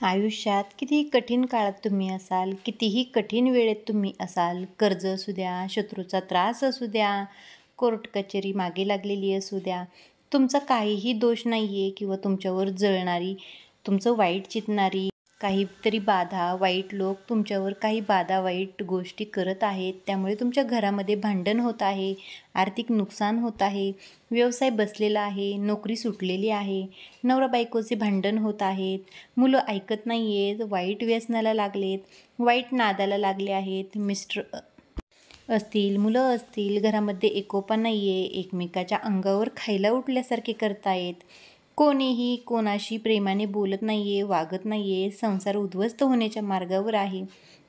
आयुष्यात कितीही कठीण काळात तुम्ही असाल, कितीही कठीण वेळेत तुम्ही असाल, कर्ज असू द्या, शत्रूचा त्रास असू द्या, कोर्ट कचेरी मागे लागलेली असू द्या, तुमचा काहीही दोष नाही आहे किंवा तुमच्यावर जळणारी, तुमचं वाईट चितणारी काहीतरी बाधा, वाईट लोक तुमच्यावर काही बाधा, वाईट गोष्टी करत आहेत. त्यामुळे तुमच्या घरामध्ये भांडण होत आहे, आर्थिक नुकसान होत आहे, व्यवसाय बसलेला आहे, नोकरी सुटलेली आहे, नवरा बायकोचे भांडण होत आहेत, मुलं ऐकत नाही आहेत, वाईट व्यसनाला लागलेत, वाईट नादाला लागले आहेत, मिस्टर असतील, मुलं असतील, घरामध्ये एकोपा नाही आहे, एकमेकाच्या अंगावर खायला उठल्यासारखे करतायत, कोणीही कोणाशी प्रेमाने बोलत नाही आहे, वागत नाही आहे, संसार उद्ध्वस्त होण्याच्या मार्गावर आहे.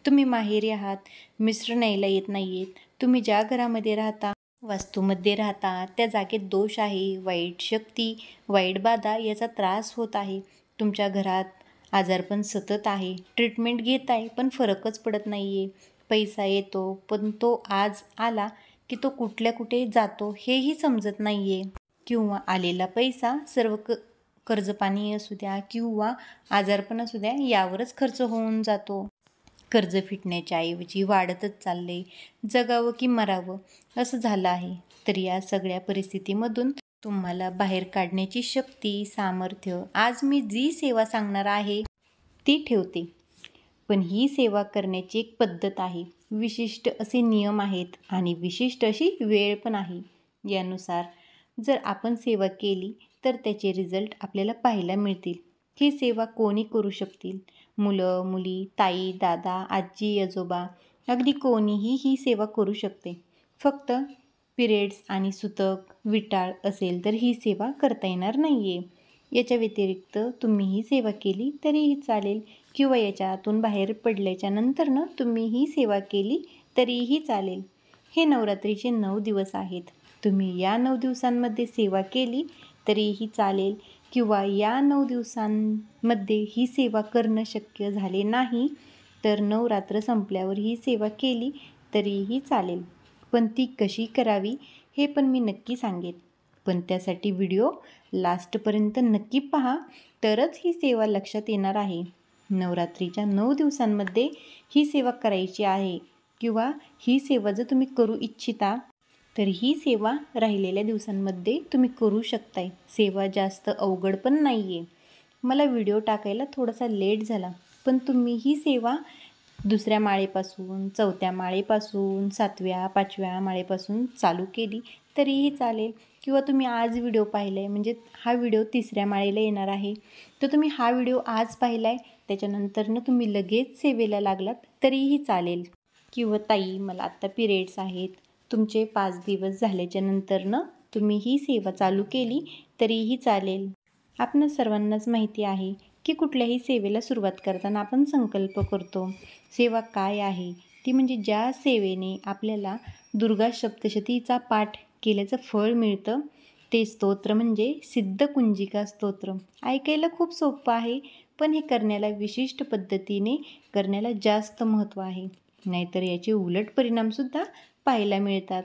तुम्ही माहेरी आहात, मिस्टर न्यायला येत नाही आहेत, तुम्ही ज्या घरामध्ये राहता, वास्तूमध्ये राहता, त्या जागेत दोष आहे, वाईट शक्ती, वाईट बाधा याचा त्रास होत आहे. तुमच्या घरात आजारपण सतत आहे, ट्रीटमेंट घेत आहे पण फरकच पडत नाही आहे. पैसा येतो पण तो आज आला की तो कुठल्या कुठे जातो हेही समजत नाही आहे. किंवा आलेला पैसा सर्व कर्जपाणी असू द्या किंवा आजारपण असू द्या यावरच खर्च होऊन जातो. कर्ज फिटण्याच्या ऐवजी वाढतच चालले, जगावं की मरावं असं झालं आहे. तर या सगळ्या परिस्थितीमधून तुम्हाला बाहेर काढण्याची शक्ती, सामर्थ्य आज मी जी सेवा सांगणार आहे ती ठेवते. पण ही सेवा करण्याची एक पद्धत आहे, विशिष्ट असे नियम आहेत आणि विशिष्ट अशी वेळ पण आहे. यानुसार जर आपण सेवा केली तर त्याचे रिझल्ट आपल्याला पाहायला मिळतील. ही सेवा कोणी करू शकतील? मुलं, मुली, ताई, दादा, आजी, आजोबा, अगदी कोणीही ही सेवा करू शकते. फक्त पिरियड्स आणि सुतक, विटाळ असेल तर ही सेवा करता येणार नाही आहे. याच्या व्यतिरिक्त तुम्ही ही सेवा केली तरीही चालेल किंवा याच्यातून बाहेर पडल्याच्या नंतरनं तुम्ही ही सेवा केली तरीही चालेल. हे नवरात्रीचे 9 दिवस आहेत. तुम्ही या 9 दिवसांमध्ये सेवा केली तरीही चालेल किंवा या 9 दिवसांमध्ये ही सेवा करणं शक्य झाले नाही तर नवरात्र संपल्यावर ही सेवा केली तरीही चालेल. पण ती कशी करावी हे पण मी नक्की सांगेन. पण त्यासाठी व्हिडिओ लास्टपर्यंत नक्की पहा, तरच ही सेवा लक्षात येणार आहे. नवरात्रीच्या 9 दिवसांमध्ये ही सेवा करायची आहे किंवा ही सेवा जर तुम्ही करू इच्छिता तर ही सेवा राहिलेल्या दिवसांमध्ये तुम्ही करू शकताय. सेवा जास्त अवघड पण नाही आहे. मला व्हिडिओ टाकायला थोडासा लेट झाला, पण तुम्ही ही सेवा दुसऱ्या माळेपासून, चौथ्या माळेपासून, 7व्या 5व्या माळेपासून चालू केली तरीही चालेल किंवा तुम्ही आज व्हिडिओ पाहिला आहे म्हणजे हा व्हिडिओ 3ऱ्या माळेला येणार आहे, तर तुम्ही हा व्हिडिओ आज पाहिला आहे त्याच्यानंतरनं तुम्ही लगेच सेवेला लागलात तरीही चालेल. किंवा ताई मला आत्ता पिरियड्स आहेत, तुमचे 5 दिवस झाल्याच्या नंतरनं तुम्ही ही सेवा चालू केली तरीही चालेल. आपणा सर्वांनाच माहिती आहे की कुठल्याही सेवेला सुरुवात करताना आपण संकल्प करतो. सेवा काय आहे? ती म्हणजे ज्या सेवेने आपल्याला दुर्गा सप्तशतीचा पाठ केल्याचं फळ मिळतं. ते स्तोत्र म्हणजे सिद्धकुंजिका स्तोत्र. ऐकायला खूप सोपं आहे, पण हे करण्याला विशिष्ट पद्धतीने करण्याला जास्त महत्त्व आहे. नाहीतर याचे उलट परिणामसुद्धा पाहायला मिळतात.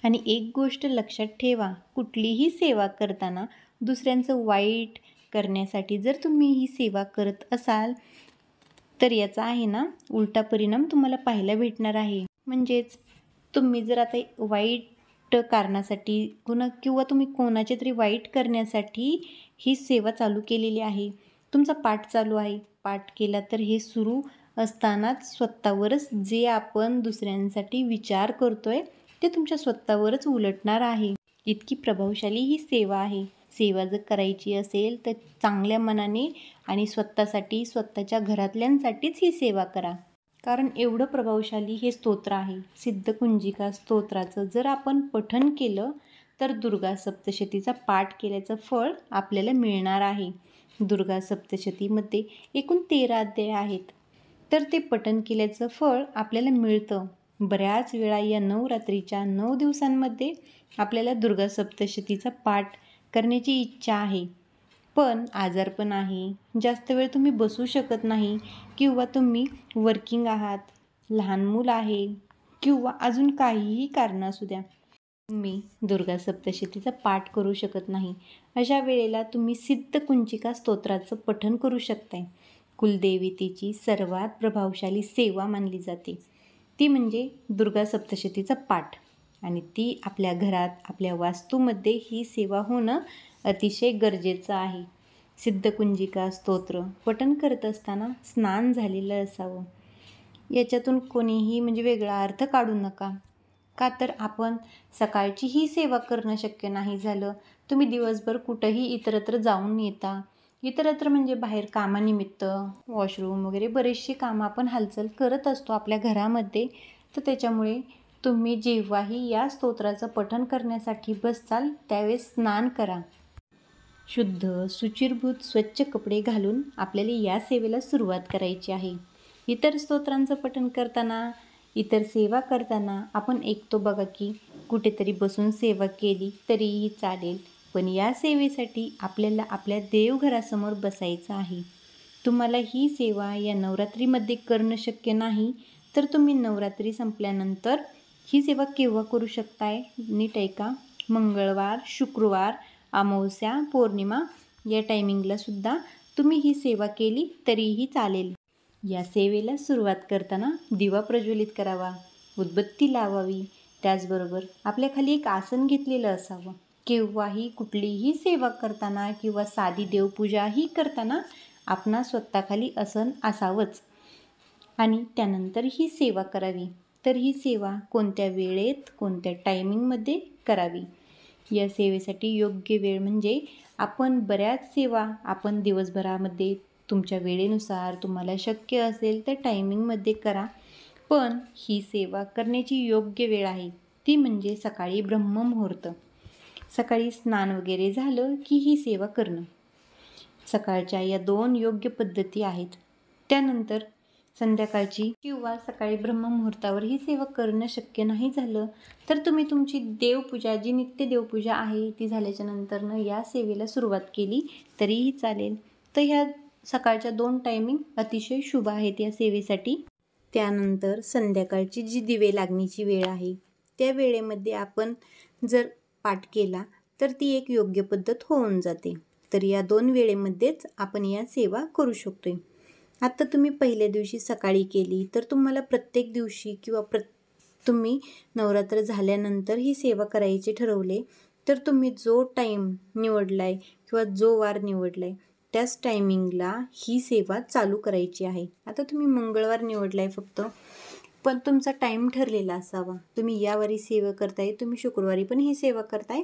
आणि एक गोष्ट लक्षात ठेवा, कुठलीही सेवा करताना दुसऱ्यांचं वाईट करण्यासाठी जर तुम्ही ही सेवा करत असाल तर याचा आहे ना उलटा परिणाम तुम्हाला पाहायला भेटणार आहे. म्हणजेच तुम्ही जर आता वाईट कारणासाठी किंवा तुम्ही कोणाचे तरी वाईट करण्यासाठी ही सेवा चालू केलेली आहे, तुमचा पाठ चालू आहे, पाठ केला तर हे सुरू असतानाच स्वतःवरच जे आपण दुसऱ्यांसाठी विचार करतोय ते तुमच्या स्वतःवरच उलटणार आहे. इतकी प्रभावशाली ही सेवा आहे. सेवा जर करायची असेल तर चांगल्या मनाने आणि स्वतःसाठी, स्वतःच्या घरातल्यांसाठीच ही सेवा करा. कारण एवढं प्रभावशाली हे स्तोत्र आहे. सिद्धकुंजिका स्तोत्राचं जर आपण पठण केलं तर दुर्गा सप्तशतीचा पाठ केल्याचं फळ आपल्याला मिळणार आहे. दुर्गा सप्तशतीमध्ये एकूण 13 अध्याय आहेत. तर ते पठण केल्याचं फळ आपल्याला मिळतं. बऱ्याच वेळा या नवरात्रीच्या 9 दिवसांमध्ये आपल्याला दुर्गा सप्तशतीचा पाठ करण्याची इच्छा आहे, पण आजारपण आहे, जास्त वेळ तुम्ही बसू शकत नाही किंवा तुम्ही वर्किंग आहात, लहान मूल आहे किंवा अजून काहीही कारणं असू द्या, तुम्ही दुर्गा सप्तशतीचा पाठ करू शकत नाही. अशा वेळेला तुम्ही सिद्धकुंजिका स्तोत्राचं पठण करू शकताय. कुलदेवतेची सर्वात प्रभावशाली सेवा मानली जाते ती म्हणजे दुर्गा सप्तशतीचा पाठ. आणि ती आपल्या घरात, आपल्या वास्तूमध्ये ही सेवा होणं अतिशय गरजेचं आहे. सिद्धकुंजिका स्तोत्र पठण करत असताना स्नान झालेलं असावं. याच्यातून कोणीही वेगळा अर्थ काढू नका. का तर आपण सकाळची ही सेवा करणं शक्य नाही झालं, तुम्ही दिवसभर कुठंही इतरत्र जाऊन येता. इतरत्र बाहेर कामानिमित्त, वॉशरूम वगैरे बरेचशी कामं आपण हालचाल करत असतो आपल्या घरामध्ये. तर त्याच्यामुळे तुम्ही जेव्हाही या स्तोत्राचं पठण करण्यासाठी बसचाल त्यावेळेस स्नान करा. शुद्ध, सुचिरभूत, स्वच्छ कपडे घालून आपल्याला या सेवेला सुरुवात करायची आहे. इतर स्तोत्रांचं पठण करताना, इतर सेवा करताना आपण ऐकतो बघा की कुठेतरी बसून सेवा केली तरीही चालेल, पण या सेवेसाठी आपल्याला आपल्या देवघरासमोर बसायचं आहे. तुम्हाला ही सेवा या नवरात्रीमध्ये करणं शक्य नाही, तर तुम्ही नवरात्री संपल्यानंतर ही सेवा केव्हा करू शकताय? नीट ऐका. मंगळवार, शुक्रवार, अमावस्या, पौर्णिमा या टायमिंगला सुद्धा तुम्ही ही सेवा केली तरीही चालेल. या सेवेला सुरुवात करताना दिवा प्रज्वलित करावा, उदबत्ती लावावी. त्याचबरोबर आपल्या खाली एक आसन घेतलेलं असावं. केव्हाही कुठलीही सेवा करताना किंवा साधी देवपूजाही करताना आपणा स्वतःखाली आसन असावंच आणि त्यानंतर ही सेवा करावी. तर ही सेवा कोणत्या वेळेत, कोणत्या टायमिंगमध्ये करावी? या सेवेसाठी योग्य वेळ आपण बऱ्याच सेवा आपण दिवसभरामध्ये तुमच्या वेळेनुसार तुम्हाला शक्य असेल तर टायमिंगमध्ये करा. पण ही सेवा करण्याची योग्य वेळ आहे ती सकाळी ब्रह्ममुहूर्त. सकाळी स्नान वगैरे झालं की ही सेवा करणं. सकाळच्या या 2 योग्य पद्धती आहेत. त्यानंतर संध्याकाळची किंवा सकाळी ब्रह्ममुहूर्तावर ही सेवा करणं शक्य नाही झालं, तर तुम्ही तुमची देवपूजा, जी नित्य देवपूजा आहे ती झाल्याच्या नंतरनं या सेवेला सुरुवात केली तरीही चालेल. तर ह्या सकाळच्या 2 टायमिंग अतिशय शुभ आहेत या सेवेसाठी. त्यानंतर संध्याकाळची जी दिवे लागणीची वेळ आहे, त्या वेळेमध्ये आपण जर पाठ केला तर ती एक योग्य पद्धत होऊन जाते. तर या 2 वेळेमध्येच आपण या सेवा करू शकतोय. आता तुम्ही पहिल्या दिवशी सकाळी केली तर तुम्हाला प्रत्येक दिवशी किंवा तुम्ही नवरात्र झाल्यानंतर ही सेवा करायची ठरवले तर तुम्ही जो टाईम निवडलाय किंवा जो वार निवडलाय त्याच टायमिंगला ही सेवा चालू करायची आहे. आता तुम्ही मंगळवार निवडलाय फक्त, पण तुमचा टाईम ठरलेला असावा. तुम्ही यावारी सेवा करताय, तुम्ही शुक्रवारी पण ही सेवा करताय,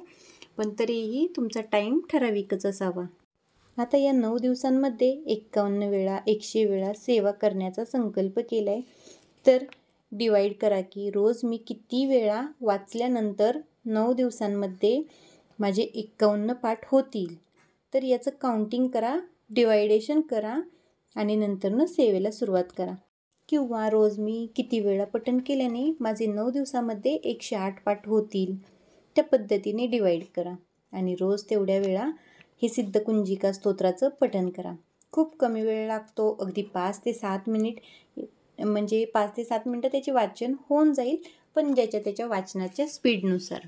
पण तरीही तुमचा टाईम ठराविकच असावा. आता या 9 दिवसांमध्ये 51 वेळा, 100 वेळा सेवा करण्याचा संकल्प केलाय. तर डिवाईड करा की रोज मी किती वेळा वाचल्यानंतर 9 दिवसांमध्ये माझे 51 पाठ होतील. तर याचं काउंटिंग करा, डिवायडेशन करा आणि नंतरनं सेवेला सुरुवात करा. किंवा रोज मी किती वेळा पठण केल्याने माझे 9 दिवसामध्ये 108 पाठ होतील, त्या पद्धतीने डिवाईड करा आणि रोज तेवढ्या वेळा हे सिद्धकुंजिका स्तोत्राचं पठण करा. खूप कमी वेळ लागतो, अगदी 5 ते 7 मिनिट. 5 ते 7 मिनिटं त्याचे वाचन होऊन जाईल, पण ज्याच्या त्याच्या वाचनाच्या स्पीडनुसार.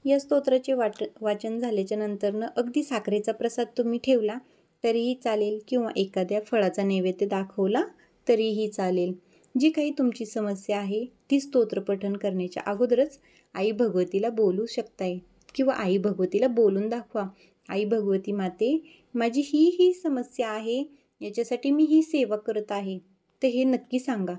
या स्तोत्राचे वाचन झाल्याच्या नंतरनं अगदी साखरेचा प्रसाद तुम्ही ठेवला तरीही चालेल किंवा एखाद्या फळाचा नैवेद्य दाखवला तरीही चालेल. जी काही तुमची समस्या आहे ती स्तोत्र पठण करण्याच्या अगोदरच आई भगवतीला बोलू शकताय किंवा आई भगवतीला बोलून दाखवा. आई भगवती माते, माझी ही समस्या आहे, याच्यासाठी मी ही सेवा करत आहे. तर हे नक्की सांगा.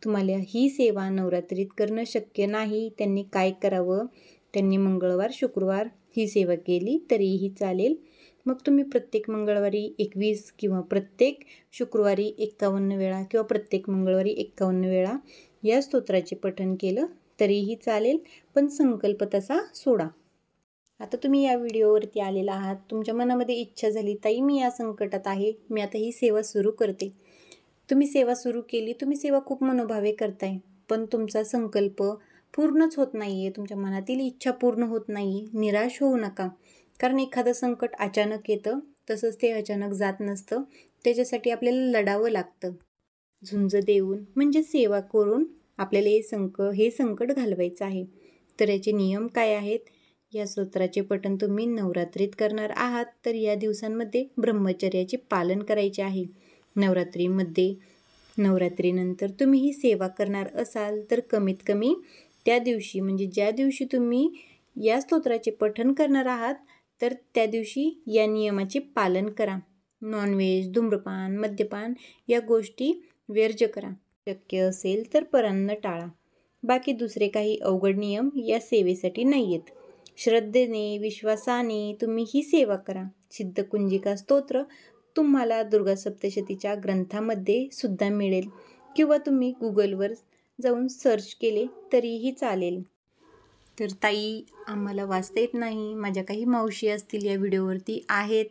तुम्हाला ही सेवा नवरात्रीत करणं शक्य नाही, त्यांनी काय करावं? त्यांनी मंगळवार, शुक्रवार ही सेवा केली तरीही चालेल. मग तुम्ही प्रत्येक मंगळवारी 21 किंवा प्रत्येक शुक्रवारी 51 वेळा किंवा प्रत्येक मंगळवारी 51 वेळा या स्तोत्राचे पठण केलं तरीही चालेल, पण संकल्प तसा सोडा. आता तुम्ही या व्हिडिओवरती आलेला आहात, तुमच्या मनामध्ये इच्छा झाली, ताई मी या संकटात आहे, मी आता ही सेवा सुरू करते. तुम्ही सेवा सुरू केली, तुम्ही सेवा खूप मनोभावे करताय, पण तुमचा संकल्प पूर्णच होत नाही आहे, तुमच्या मनातील इच्छा पूर्ण होत नाही. निराश होऊ नका, कारण एखादं संकट अचानक येतं, तसंच ते अचानक जात नसतं. त्याच्यासाठी आपल्याला लढावं लागतं. झुंज देऊन सेवा करून आपल्याला हे संकट घालवायचं आहे. तर याचे नियम काय आहेत? या स्तोत्राचे पठण तुम्ही नवरात्रीत करणार आहात तर या दिवसांमध्ये ब्रह्मचर्याचे पालन करायचे आहे. नवरात्रीमध्ये नवरात्रीनंतर तुम्ही ही सेवा करणार असाल तर कमीत कमी त्या दिवशी म्हणजे ज्या दिवशी तुम्ही या स्तोत्राचे पठण करणार आहात तर त्या दिवशी या नियमाचे पालन करा. नॉनव्हेज, धूम्रपान, मद्यपान या गोष्टी वर्ज करा. शक्य असेल तर परान्न टाळा. बाकी दुसरे काही अवघड नियम या सेवेसाठी नाही आहेत. श्रद्धेने, विश्वासाने तुम्ही ही सेवा करा. सिद्धकुंजिका स्तोत्र तुम्हाला दुर्गा सप्तशतीच्या ग्रंथामध्ये सुद्धा मिळेल किंवा तुम्ही गुगलवर जाऊन सर्च केले तरीही चालेल. तर ताई, आम्हाला वाचता येत नाही. माझ्या काही मावशी असतील या व्हिडिओवरती आहेत,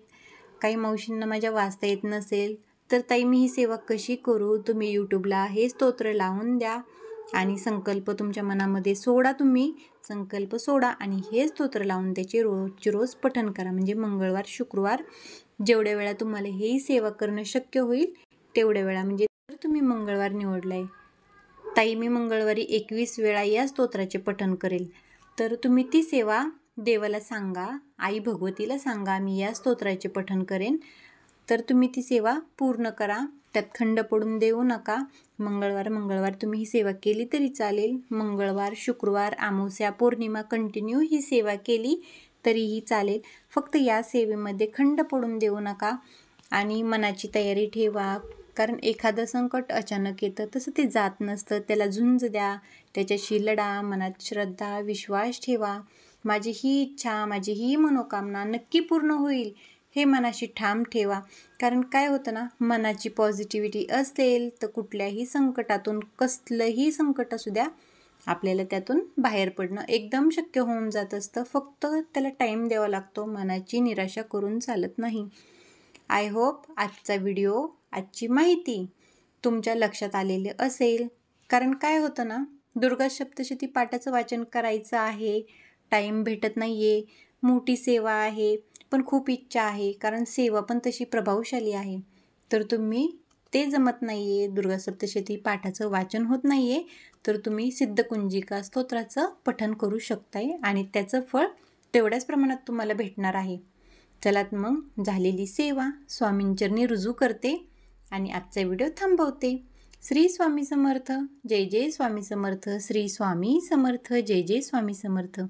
काही मावशींना माझ्या वाचता येत नसेल तर ताई मी ही सेवा कशी करू? तुम्ही यूट्यूबला हे स्तोत्र लावून द्या आणि संकल्प तुमच्या मनामध्ये सोडा. तुम्ही संकल्प सोडा आणि हे स्तोत्र लावून त्याचे रोजचे रोज पठण करा. म्हणजे मंगळवार, शुक्रवार जेवढ्या वेळा तुम्हाला ही सेवा करणं शक्य होईल तेवढ्या वेळा. म्हणजे जर तुम्ही मंगळवार निवडलाय, ताई मी मंगळवारी 21 वेळा या स्तोत्राचे पठण करेल, तर तुम्ही ती सेवा देवाला सांगा, आई भगवतीला सांगा मी या स्तोत्राचे पठण करेन. तर तुम्ही ती सेवा पूर्ण करा, त्यात खंड पडून देऊ नका. मंगळवार तुम्ही ही सेवा केली तरी चालेल. मंगळवार, शुक्रवार, अमावस्या, पौर्णिमा कंटिन्यू ही सेवा केली तरीही चालेल. फक्त या सेवेमध्ये खंड पडून देऊ नका आणि मनाची तयारी ठेवा. कारण एखादं संकट अचानक येतं, तसं ते जात नसतं. त्याला झुंज द्या, त्याच्याशी लढा, मनात श्रद्धा, विश्वास ठेवा. माझी ही इच्छा, माझी ही मनोकामना नक्की पूर्ण होईल हे मनाशी ठाम ठेवा. कारण काय होतं ना, मनाची पॉझिटिव्हिटी असेल तर कुठल्याही संकटातून, कसलंही संकट असू द्या, आपल्याला त्यातून बाहेर पडणं एकदम शक्य होऊन जात असतं. फक्त त्याला टाईम द्यावा लागतो. मनाची निराशा करून चालत नाही. आय होप आजचा व्हिडिओ, आजची माहिती तुमच्या लक्षात आलेले असेल. कारण काय होतं ना, दुर्गा सप्तशती पाठाचं वाचन करायचं आहे, टाईम भेटत नाही आहे, मोठी सेवा आहे, पण खूप इच्छा आहे. कारण सेवा पण तशी प्रभावशाली आहे. तर तुम्ही ते जमत नाही आहे, दुर्गा सप्तशती पाठाचं वाचन होत नाही आहे, तर तुम्ही सिद्धकुंजिका स्तोत्राचं पठण करू शकताय आणि त्याचं फळ तेवढ्याच प्रमाणात तुम्हाला भेटणार आहे. चला मग, झालेली सेवा स्वामींचरणी रुजू करते आणि आजचा व्हिडिओ थांबवते. श्री स्वामी समर्थ. जय जय स्वामी समर्थ. श्री स्वामी समर्थ. जय जय स्वामी समर्थ.